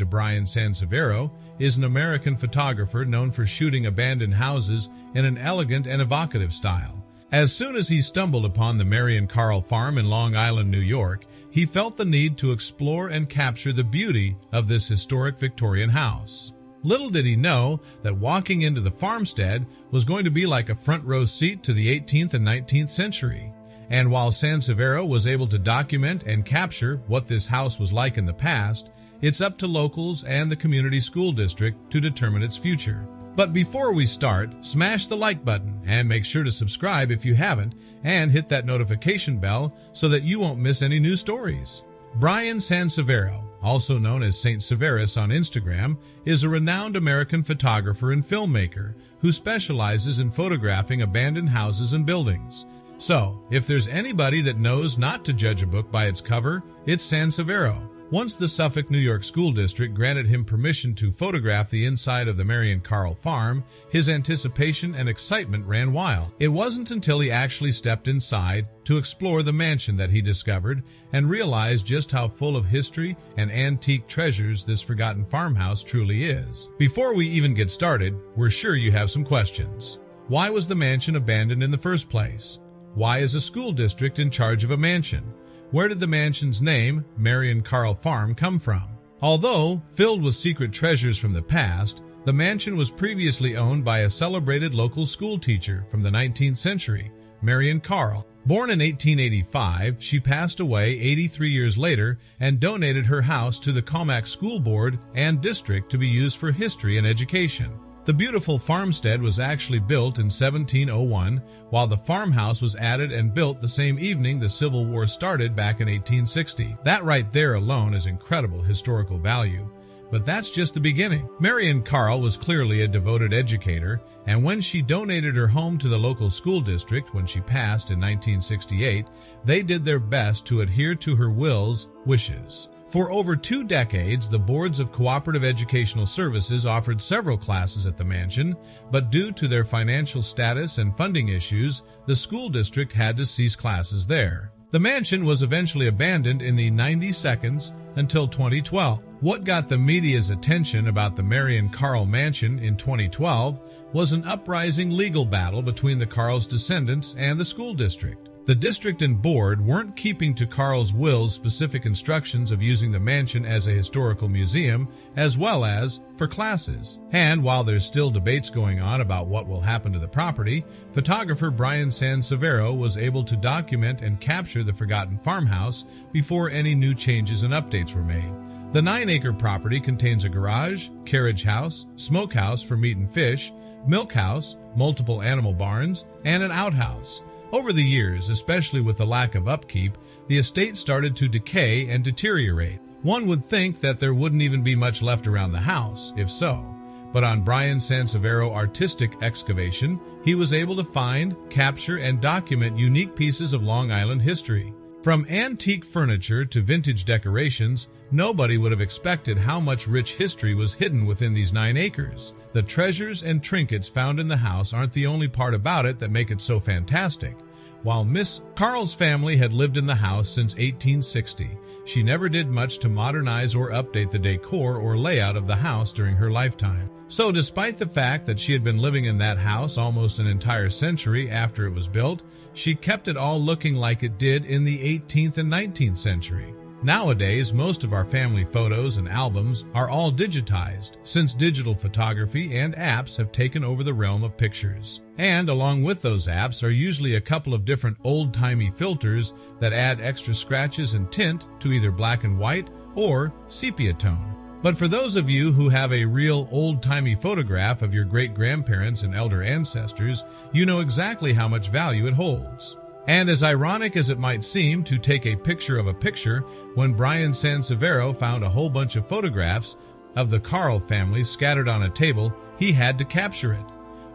Bryan Sansivero is an American photographer known for shooting abandoned houses in an elegant and evocative style. As soon as he stumbled upon the Marion Carll Farm in Long Island, New York, he felt the need to explore and capture the beauty of this historic Victorian house. Little did he know that walking into the farmstead was going to be like a front row seat to the 18th and 19th century. And while Sansivero was able to document and capture what this house was like in the past, it's up to locals and the community school district to determine its future. But before we start, smash the like button and make sure to subscribe if you haven't, and hit that notification bell so that you won't miss any new stories. Bryan Sansivero, also known as Saint Severus on Instagram, is a renowned American photographer and filmmaker who specializes in photographing abandoned houses and buildings. So, if there's anybody that knows not to judge a book by its cover, it's Sansivero. Once the Suffolk, New York School District granted him permission to photograph the inside of the Marion Carll Farm, his anticipation and excitement ran wild. It wasn't until he actually stepped inside to explore the mansion that he discovered and realized just how full of history and antique treasures this forgotten farmhouse truly is. Before we even get started, we're sure you have some questions. Why was the mansion abandoned in the first place? Why is a school district in charge of a mansion? Where did the mansion's name, Marion Carll Farm, come from? Although filled with secret treasures from the past, the mansion was previously owned by a celebrated local school teacher from the 19th century, Marion Carll. Born in 1885, she passed away 83 years later and donated her house to the Comac School Board and District to be used for history and education. The beautiful farmstead was actually built in 1701, while the farmhouse was added and built the same evening the Civil War started back in 1860. That right there alone is incredible historical value. But that's just the beginning. Marion Carll was clearly a devoted educator, and when she donated her home to the local school district when she passed in 1968, they did their best to adhere to her wishes. For over 2 decades, the boards of cooperative educational services offered several classes at the mansion, but due to their financial status and funding issues, the school district had to cease classes there. The mansion was eventually abandoned in the 90 seconds until 2012. What got the media's attention about the Marion Carll mansion in 2012 was an uprising legal battle between the Carll's descendants and the school district. The district and board weren't keeping to Carll's will's specific instructions of using the mansion as a historical museum as well as for classes. And while there's still debates going on about what will happen to the property, photographer Bryan Sansivero was able to document and capture the forgotten farmhouse before any new changes and updates were made. The 9-acre property contains a garage, carriage house, smokehouse for meat and fish, milk house, multiple animal barns, and an outhouse. Over the years, especially with the lack of upkeep, the estate started to decay and deteriorate. One would think that there wouldn't even be much left around the house, if so. But on Bryan Sansivero artistic excavation, he was able to find, capture, and document unique pieces of Long Island history. From antique furniture to vintage decorations, nobody would have expected how much rich history was hidden within these 9 acres. The treasures and trinkets found in the house aren't the only part about it that make it so fantastic. While Miss Carll's family had lived in the house since 1860, she never did much to modernize or update the decor or layout of the house during her lifetime. So despite the fact that she had been living in that house almost an entire century after it was built, she kept it all looking like it did in the 18th and 19th century. Nowadays, most of our family photos and albums are all digitized, since digital photography and apps have taken over the realm of pictures. And along with those apps are usually a couple of different old-timey filters that add extra scratches and tint to either black and white or sepia tone. But for those of you who have a real old-timey photograph of your great-grandparents and elder ancestors, you know exactly how much value it holds. And as ironic as it might seem to take a picture of a picture, when Bryan Sansivero found a whole bunch of photographs of the Carll family scattered on a table, he had to capture it.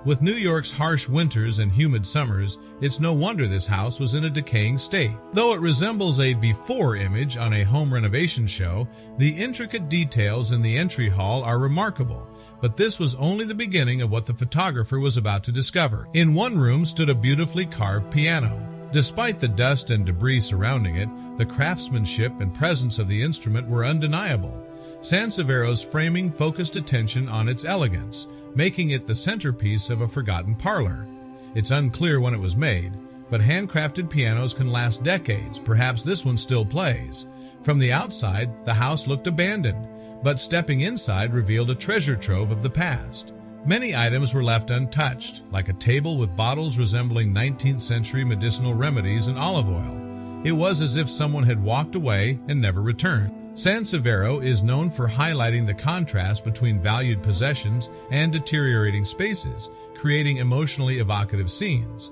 With New York's harsh winters and humid summers, it's no wonder this house was in a decaying state. Though it resembles a before image on a home renovation show, the intricate details in the entry hall are remarkable. But this was only the beginning of what the photographer was about to discover. In one room stood a beautifully carved piano. Despite the dust and debris surrounding it, the craftsmanship and presence of the instrument were undeniable. Sansivero's framing focused attention on its elegance, making it the centerpiece of a forgotten parlor. It's unclear when it was made, but handcrafted pianos can last decades. Perhaps this one still plays. From the outside, the house looked abandoned, but stepping inside revealed a treasure trove of the past. Many items were left untouched, like a table with bottles resembling 19th century medicinal remedies and olive oil. It was as if someone had walked away and never returned. Sansivero is known for highlighting the contrast between valued possessions and deteriorating spaces, creating emotionally evocative scenes.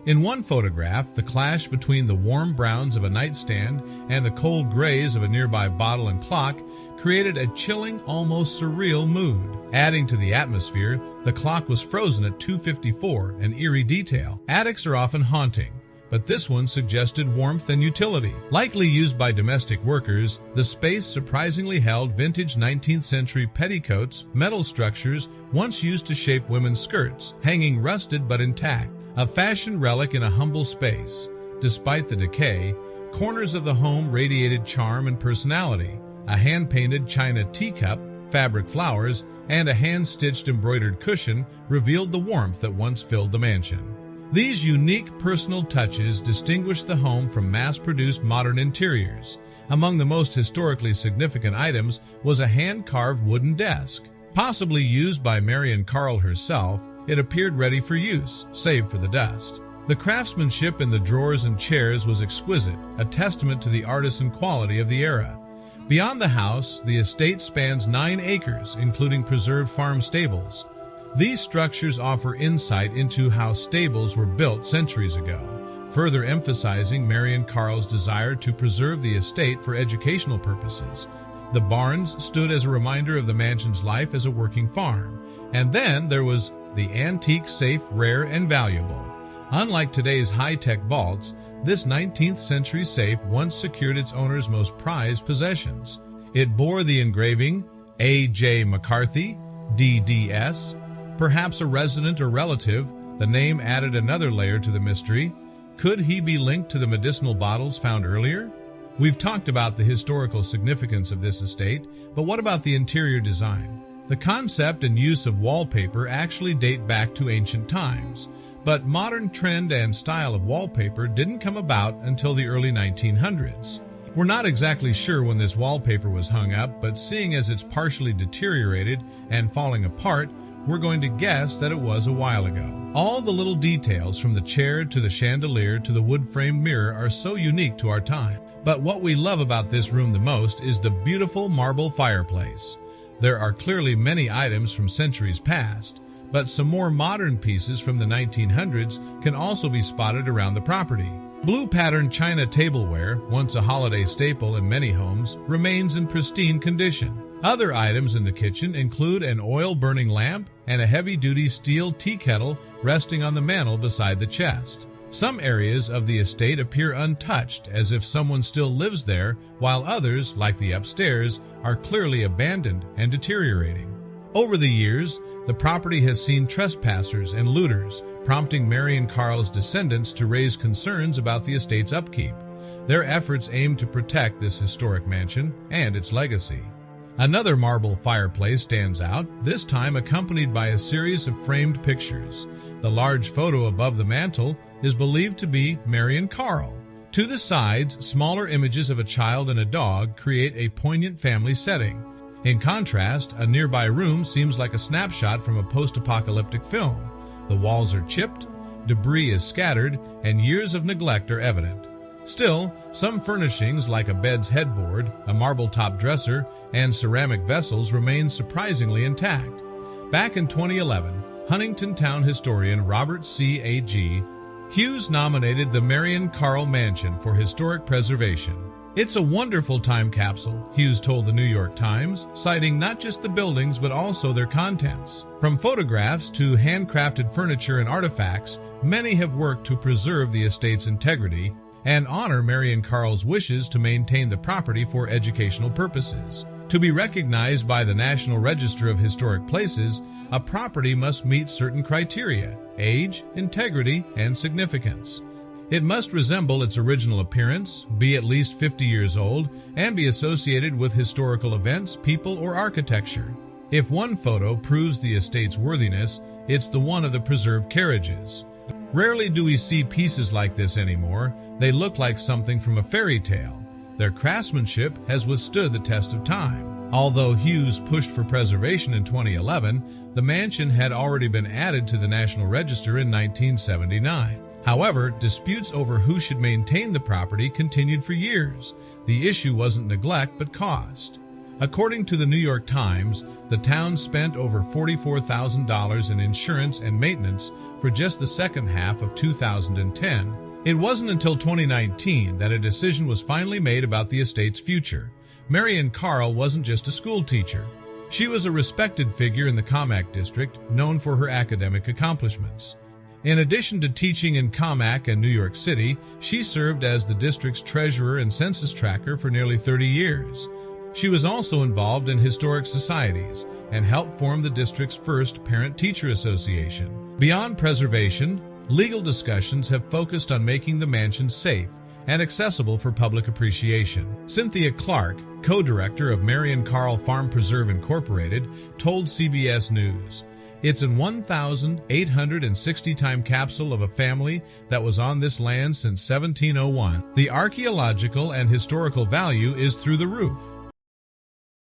In one photograph, the clash between the warm browns of a nightstand and the cold grays of a nearby bottle and clock created a chilling, almost surreal mood. Adding to the atmosphere, the clock was frozen at 2:54, an eerie detail. Attics are often haunting, but this one suggested warmth and utility. Likely used by domestic workers, the space surprisingly held vintage 19th century petticoats, metal structures once used to shape women's skirts, hanging rusted but intact. A fashion relic in a humble space. Despite the decay, corners of the home radiated charm and personality. A hand-painted china teacup, fabric flowers, and a hand-stitched embroidered cushion revealed the warmth that once filled the mansion. These unique personal touches distinguished the home from mass-produced modern interiors. Among the most historically significant items was a hand-carved wooden desk. Possibly used by Marion Carll herself, it appeared ready for use, save for the dust. The craftsmanship in the drawers and chairs was exquisite, a testament to the artisan quality of the era. Beyond the house, the estate spans 9 acres, including preserved farm stables. These structures offer insight into how stables were built centuries ago, further emphasizing Marion Carll's desire to preserve the estate for educational purposes. The barns stood as a reminder of the mansion's life as a working farm. And then there was the antique safe, rare and valuable. Unlike today's high-tech vaults, this 19th century safe once secured its owner's most prized possessions. It bore the engraving A.J. McCarthy, DDS. Perhaps a resident or relative, the name added another layer to the mystery. Could he be linked to the medicinal bottles found earlier? We've talked about the historical significance of this estate, but what about the interior design? The concept and use of wallpaper actually date back to ancient times, but modern trend and style of wallpaper didn't come about until the early 1900s. We're not exactly sure when this wallpaper was hung up, but seeing as it's partially deteriorated and falling apart, we're going to guess that it was a while ago. All the little details from the chair to the chandelier to the wood-framed mirror are so unique to our time. But what we love about this room the most is the beautiful marble fireplace. There are clearly many items from centuries past, but some more modern pieces from the 1900s can also be spotted around the property. Blue patterned china tableware, once a holiday staple in many homes, remains in pristine condition. Other items in the kitchen include an oil-burning lamp and a heavy-duty steel tea kettle resting on the mantel beside the chest. Some areas of the estate appear untouched, as if someone still lives there, while others, like the upstairs, are clearly abandoned and deteriorating. Over the years, the property has seen trespassers and looters, prompting Marion Carll's descendants to raise concerns about the estate's upkeep. Their efforts aim to protect this historic mansion and its legacy. Another marble fireplace stands out, this time accompanied by a series of framed pictures. The large photo above the mantel is believed to be Marion Carll. To the sides, smaller images of a child and a dog create a poignant family setting. In contrast, a nearby room seems like a snapshot from a post-apocalyptic film. The walls are chipped, debris is scattered, and years of neglect are evident. Still, some furnishings like a bed's headboard, a marble-top dresser, and ceramic vessels remain surprisingly intact. Back in 2011, Huntington Town historian Robert C. A. G. Hughes nominated the Marion Carll Mansion for historic preservation. "It's a wonderful time capsule," Hughes told the New York Times, citing not just the buildings but also their contents. From photographs to handcrafted furniture and artifacts, many have worked to preserve the estate's integrity and honor Marion Carll's wishes to maintain the property for educational purposes. To be recognized by the National Register of Historic Places, a property must meet certain criteria: age, integrity, and significance. It must resemble its original appearance, be at least 50 years old, and be associated with historical events, people, or architecture. If one photo proves the estate's worthiness, it's the one of the preserved carriages. Rarely do we see pieces like this anymore. They look like something from a fairy tale. Their craftsmanship has withstood the test of time. Although Hughes pushed for preservation in 2011, the mansion had already been added to the National Register in 1979. However, disputes over who should maintain the property continued for years. The issue wasn't neglect but cost. According to the New York Times, the town spent over $44,000 in insurance and maintenance for just the second half of 2010. It wasn't until 2019 that a decision was finally made about the estate's future. Marion Carll wasn't just a school teacher. She was a respected figure in the Commack district, known for her academic accomplishments. In addition to teaching in Commack and New York City, she served as the district's treasurer and census tracker for nearly 30 years. She was also involved in historic societies and helped form the district's first parent-teacher association. Beyond preservation, legal discussions have focused on making the mansion safe and accessible for public appreciation. Cynthia Clark, co-director of Marion Carll Farm Preserve Incorporated, told CBS News, "It's an 1,860-time capsule of a family that was on this land since 1701. The archaeological and historical value is through the roof."